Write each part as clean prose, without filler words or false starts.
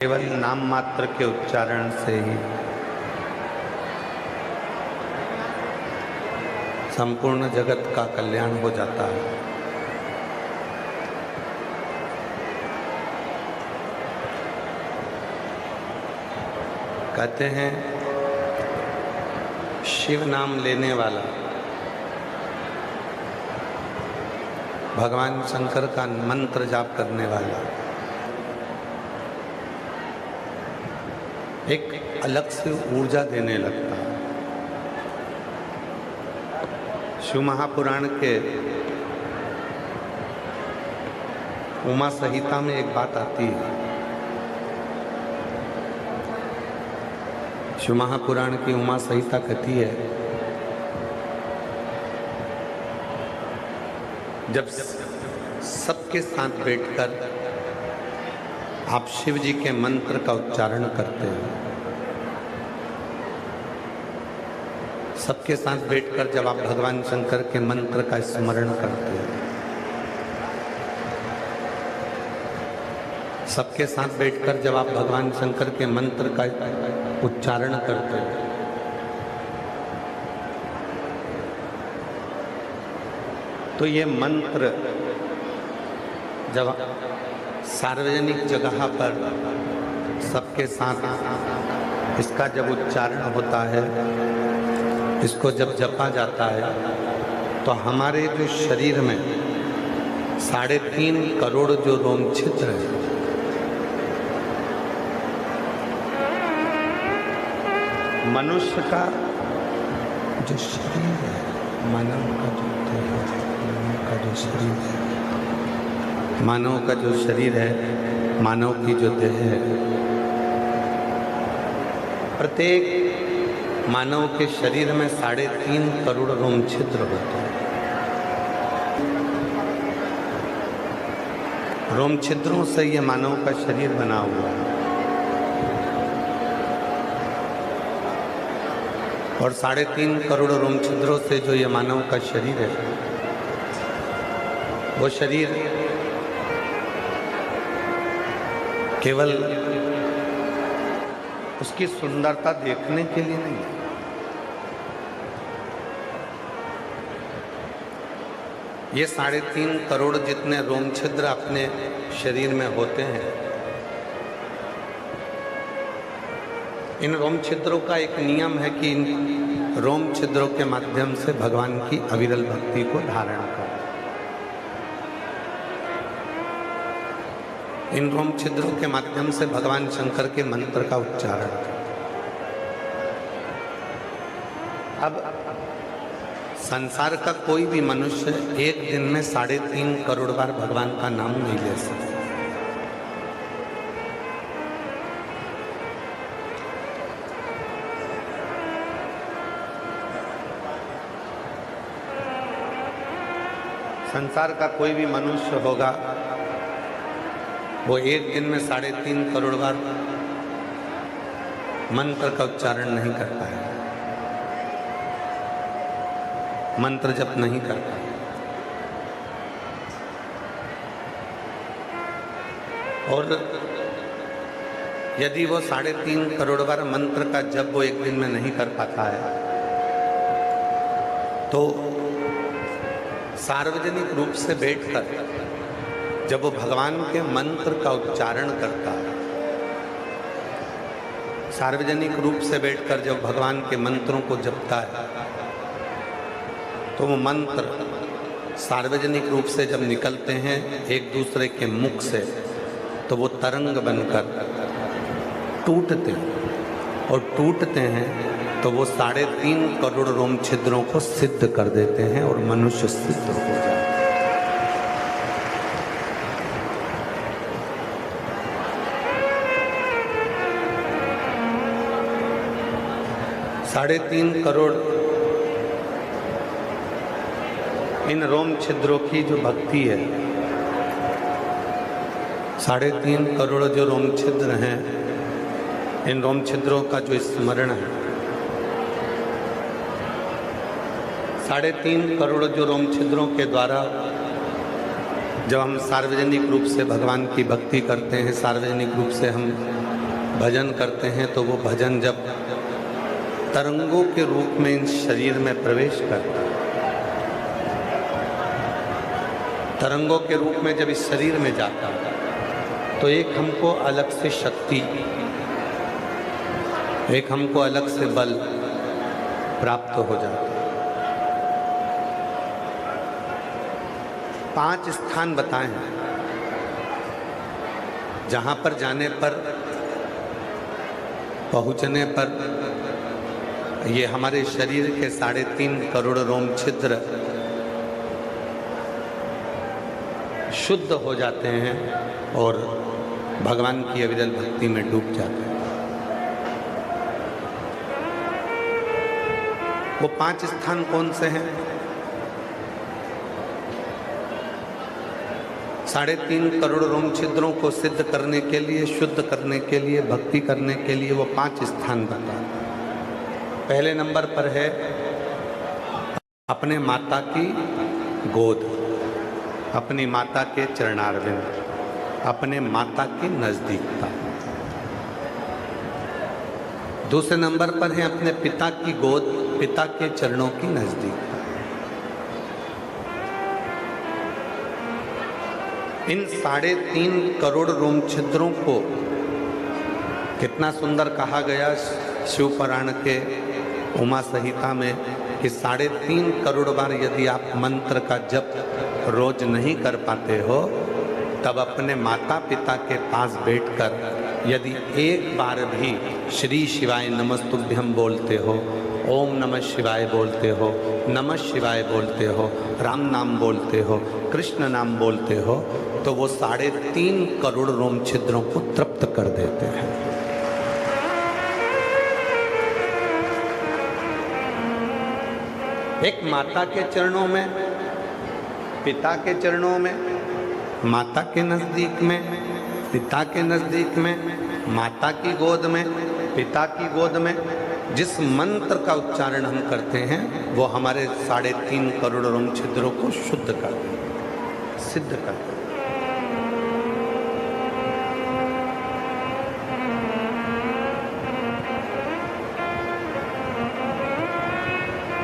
केवल नाम मात्र के उच्चारण से ही संपूर्ण जगत का कल्याण हो जाता है। कहते हैं शिव नाम लेने वाला भगवान शंकर का मंत्र जाप करने वाला एक अलग से ऊर्जा देने लगता है। शिव महापुराण के उमा संहिता में एक बात आती है। शिव महापुराण की उमा संहिता कहती है, जब सबके साथ बैठकर आप शिव जी के मंत्र का उच्चारण करते हैं, सबके साथ बैठकर जब आप भगवान शंकर के मंत्र का स्मरण करते हैं, सबके साथ बैठकर जब आप भगवान शंकर के मंत्र का उच्चारण करते हैं, तो ये मंत्र जब सार्वजनिक जगह पर सबके साथ इसका जब उच्चारण होता है, इसको जब जपा जाता है, तो हमारे जो शरीर में 3.5 करोड़ जो रोम छिद्र है, मनुष्य का जो शरीर है, मानव का जो देह है, मानव का जो शरीर है, मानव का जो शरीर है, मानव की जो देह है, प्रत्येक मानव के शरीर में 3.5 करोड़ रोम छिद्र होते हैं। रोम छिद्रों से ये मानव का शरीर बना हुआ है और 3.5 करोड़ रोम छिद्रों से जो ये मानव का शरीर है, वो शरीर केवल उसकी सुंदरता देखने के लिए नहीं है। ये 3.5 करोड़ जितने रोम छिद्र अपने शरीर में होते हैं, इन रोम छिद्रों का एक नियम है कि इन रोम छिद्रों के माध्यम से भगवान की अविरल भक्ति को धारण करें। इन रोम छिद्रों के माध्यम से भगवान शंकर के मंत्र का उच्चारण करें। अब संसार का कोई भी मनुष्य एक दिन में 3.5 करोड़ बार भगवान का नाम नहीं ले सकता। संसार का कोई भी मनुष्य होगा, वो एक दिन में 3.5 करोड़ बार मंत्र का उच्चारण नहीं करता है, मंत्र जप नहीं करता। और यदि वो 3.5 करोड़ बार मंत्र का जप वो एक दिन में नहीं कर पाता है, तो सार्वजनिक रूप से बैठकर जब वो भगवान के मंत्र का उच्चारण करता है, सार्वजनिक रूप से बैठकर जब भगवान के मंत्रों को जपता है, तो वो मंत्र सार्वजनिक रूप से जब निकलते हैं एक दूसरे के मुख से, तो वो तरंग बनकर टूटते हैं और टूटते हैं तो वो 3.5 करोड़ रोम छिद्रों को सिद्ध कर देते हैं और मनुष्य सिद्ध हो जाता है। 3.5 करोड़ इन रोम छिद्रों की जो भक्ति है, 3.5 करोड़ जो रोम छिद्र हैं, इन रोम छिद्रों का जो स्मरण है, 3.5 करोड़ जो रोम छिद्रों के द्वारा जब हम सार्वजनिक रूप से भगवान की भक्ति करते हैं, सार्वजनिक रूप से हम भजन करते हैं तो वो भजन जब तरंगों के रूप में इन शरीर में प्रवेश करता है, तरंगों के रूप में जब इस शरीर में जाता है तो एक हमको अलग से शक्ति, एक हमको अलग से बल प्राप्त हो जाता है। 5 स्थान बताए हैं जहाँ पर जाने पर, पहुँचने पर ये हमारे शरीर के 3.5 करोड़ रोम छिद्र शुद्ध हो जाते हैं और भगवान की अविरल भक्ति में डूब जाते हैं। वो 5 स्थान कौन से हैं? 3.5 करोड़ रोम छिद्रों को सिद्ध करने के लिए, शुद्ध करने के लिए, भक्ति करने के लिए वो 5 स्थान बताए। पहले नंबर पर है अपने माता की गोद, अपनी माता के चरणारविंद, अपने माता की नजदीकता। दूसरे नंबर पर है अपने पिता की गोद, पिता के चरणों की नजदीकता। इन 3.5 करोड़ रोम छिद्रों को कितना सुंदर कहा गया शिव पुराण के उमा संहिता में कि 3.5 करोड़ बार यदि आप मंत्र का जप रोज नहीं कर पाते हो, तब अपने माता पिता के पास बैठकर यदि एक बार भी श्री शिवाय नमस्तुभ्यम बोलते हो, ओम नमः शिवाय बोलते हो, नमः शिवाय बोलते हो, राम नाम बोलते हो, कृष्ण नाम बोलते हो, तो वो 3.5 करोड़ रोम छिद्रों को तृप्त कर देते हैं। एक माता के चरणों में, पिता के चरणों में, माता के नजदीक में, पिता के नजदीक में, माता की गोद में, पिता की गोद में जिस मंत्र का उच्चारण हम करते हैं वो हमारे 3.5 करोड़ रोम छिद्रों को शुद्ध कर दें, सिद्ध कर दें।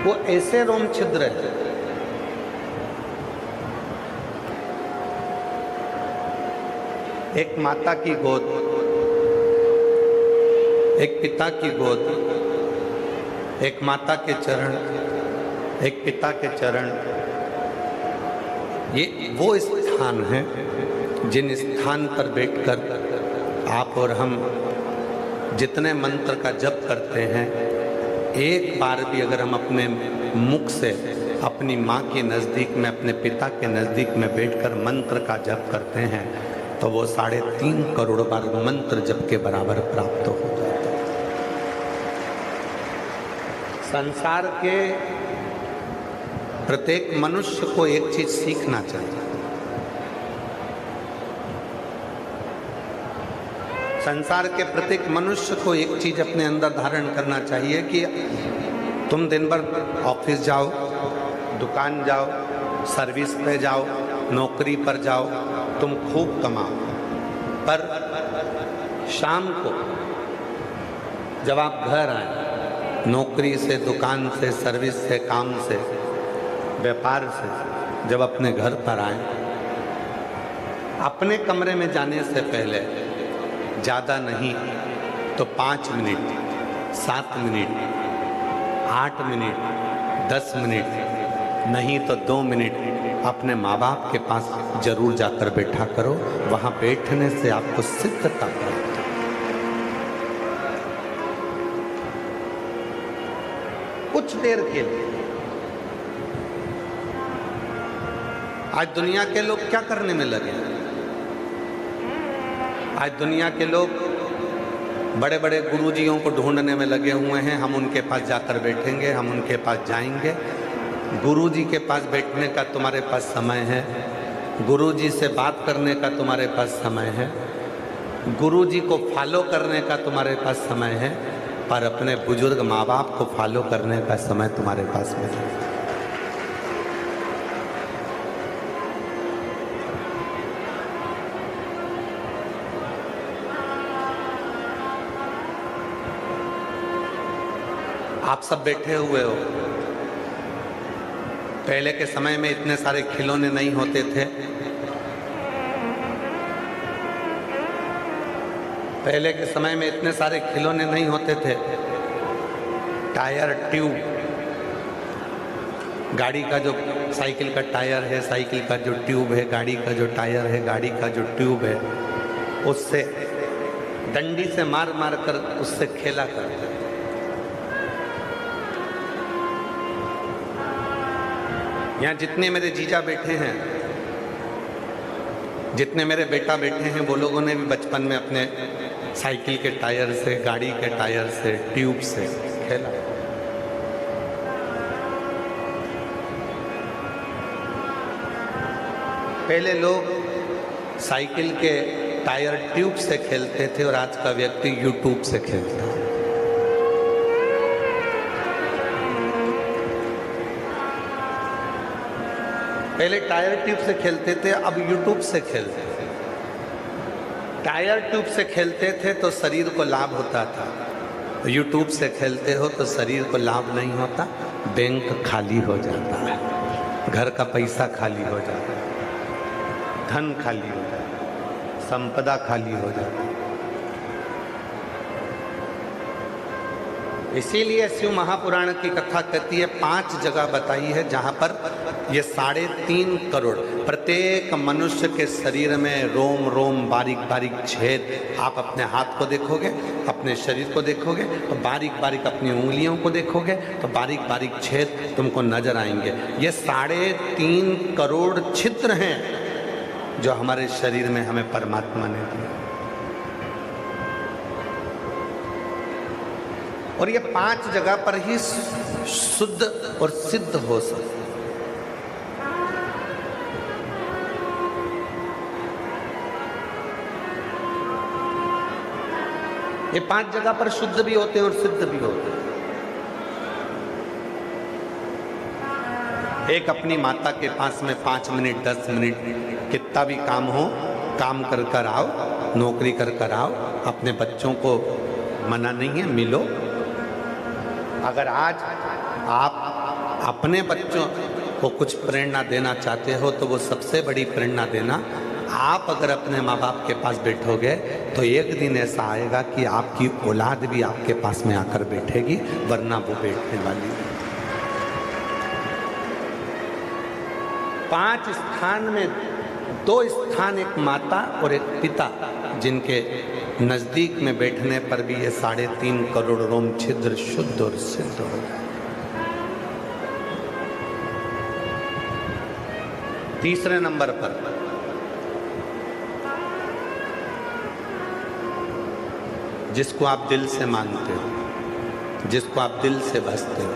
वो ऐसे रोम छिद्र है एक माता की गोद, एक पिता की गोद, एक माता के चरण, एक पिता के चरण, ये वो स्थान है जिन स्थान पर बैठकर आप और हम जितने मंत्र का जप करते हैं, एक बार भी अगर हम अपने मुख से अपनी माँ के नज़दीक में, अपने पिता के नज़दीक में बैठकर मंत्र का जप करते हैं तो वो 3.5 करोड़ बार मंत्र जप के बराबर प्राप्त हो जाता है। संसार के प्रत्येक मनुष्य को एक चीज सीखना चाहिए। संसार के प्रत्येक मनुष्य को एक चीज अपने अंदर धारण करना चाहिए कि तुम दिन भर ऑफिस जाओ, दुकान जाओ, सर्विस पे जाओ, नौकरी पर जाओ, तुम खूब कमाओ, पर शाम को जब आप घर आए, नौकरी से, दुकान से, सर्विस से, काम से, व्यापार से जब अपने घर पर आए, अपने कमरे में जाने से पहले ज़्यादा नहीं तो 5 मिनट, 7 मिनट, 8 मिनट, 10 मिनट, नहीं तो 2 मिनट अपने माँ बाप के पास जरूर जाकर बैठा करो। वहाँ बैठने से आपको सिद्धता प्राप्त। कुछ देर के लिए। आज दुनिया के लोग क्या करने में लगे? आज दुनिया के लोग बड़े बड़े गुरुजियों को ढूंढने में लगे हुए हैं। हम उनके पास जाकर बैठेंगे, हम उनके पास जाएंगे। गुरुजी के पास बैठने का तुम्हारे पास समय है, गुरुजी से बात करने का तुम्हारे पास समय है, गुरुजी को फॉलो करने का तुम्हारे पास समय है, पर अपने बुजुर्ग माँ बाप को फॉलो करने का समय तुम्हारे पास नहीं है। आप सब बैठे हुए हो। पहले के समय में इतने सारे खिलौने नहीं होते थे। पहले के समय में इतने सारे खिलौने नहीं होते थे। टायर, ट्यूब, गाड़ी का जो साइकिल का टायर है, साइकिल का जो ट्यूब है, गाड़ी का जो टायर है, गाड़ी का जो ट्यूब है, उससे डंडी से मार मार कर उससे खेला करते थे। यहाँ जितने मेरे जीजा बैठे हैं, जितने मेरे बेटा बैठे हैं, वो लोगों ने भी बचपन में अपने साइकिल के टायर से, गाड़ी के टायर से, ट्यूब से खेला। पहले लोग साइकिल के टायर ट्यूब से खेलते थे और आज का व्यक्ति यूट्यूब से खेलता है। पहले टायर ट्यूब से खेलते थे, अब यूट्यूब से खेलते हैं। टायर ट्यूब से खेलते थे तो शरीर को लाभ होता था, यूट्यूब से खेलते हो तो शरीर को लाभ नहीं होता, बैंक खाली हो जाता है, घर का पैसा खाली हो जाता है, धन खाली हो जाता है, संपदा खाली हो जाती है। इसीलिए शिव महापुराण की कथा कहती है, 5 जगह बताई है जहाँ पर ये 3.5 करोड़, प्रत्येक मनुष्य के शरीर में रोम रोम, बारीक बारीक छेद। आप अपने हाथ को देखोगे, अपने शरीर को देखोगे तो बारीक बारीक, अपनी उंगलियों को देखोगे तो बारीक बारीक छेद तुमको नजर आएंगे। ये 3.5 करोड़ छिद्र हैं जो हमारे शरीर में हमें परमात्मा ने दिया। और ये 5 जगह पर ही शुद्ध और सिद्ध हो सकते। ये 5 जगह पर शुद्ध भी होते हैं और सिद्ध भी होते हैं। एक अपनी माता के पास में 5 मिनट 10 मिनट कितना भी काम हो, काम कर कर आओ, नौकरी कर कर आओ। अपने बच्चों को मना नहीं है, मिलो। अगर आज आप अपने बच्चों को कुछ प्रेरणा देना चाहते हो तो वो सबसे बड़ी प्रेरणा देना, आप अगर अपने माँ बाप के पास बैठोगे तो एक दिन ऐसा आएगा कि आपकी औलाद भी आपके पास में आकर बैठेगी, वरना वो बैठने वाली नहीं। 5 स्थान में 2 स्थान, एक माता और एक पिता, जिनके नजदीक में बैठने पर भी ये 3.5 करोड़ रोम छिद्र शुद्ध और सिद्ध हो जाए। तीसरे नंबर पर जिसको आप दिल से मानते हो, जिसको आप दिल से बसते हो,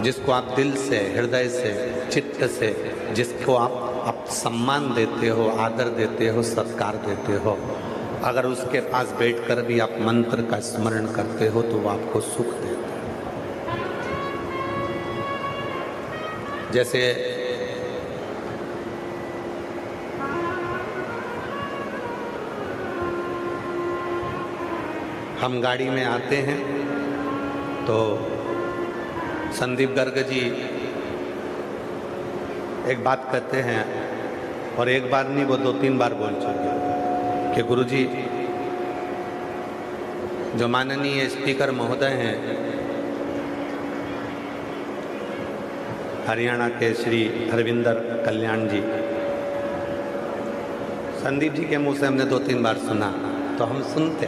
जिसको आप दिल से, हृदय से, चित्त से, जिसको आप सम्मान देते हो, आदर देते हो, सत्कार देते हो, अगर उसके पास बैठकर भी आप मंत्र का स्मरण करते हो तो वो आपको सुख देता है। जैसे हम गाड़ी में आते हैं तो संदीप गर्ग जी एक बात कहते हैं, और एक बार नहीं, वो 2-3 बार बोल चुके कि गुरुजी, जो माननीय स्पीकर महोदय हैं हरियाणा के श्री हरविंदर कल्याण जी, संदीप जी के मुंह से हमने 2-3 बार सुना तो हम सुनते,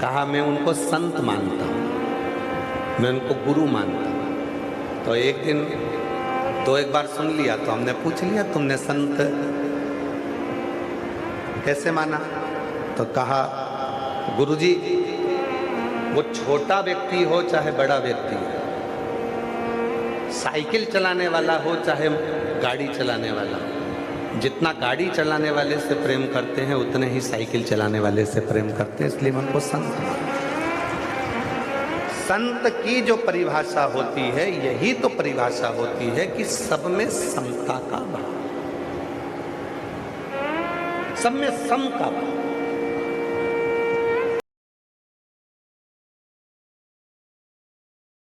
कहा मैं उनको संत मानता हूँ, मैं उनको गुरु मानता हूँ। तो एक दिन 2-1 बार सुन लिया तो हमने पूछ लिया, तुमने संत कैसे माना? तो कहा, गुरुजी, वो छोटा व्यक्ति हो चाहे बड़ा व्यक्ति हो, साइकिल चलाने वाला हो चाहे गाड़ी चलाने वाला हो, जितना गाड़ी चलाने वाले से प्रेम करते हैं उतने ही साइकिल चलाने वाले से प्रेम करते हैं, इसलिए मैं उनको संत मानता हूं। संत की जो परिभाषा होती है, यही तो परिभाषा होती है कि सब में समता का भाव, सब में सम का भाव।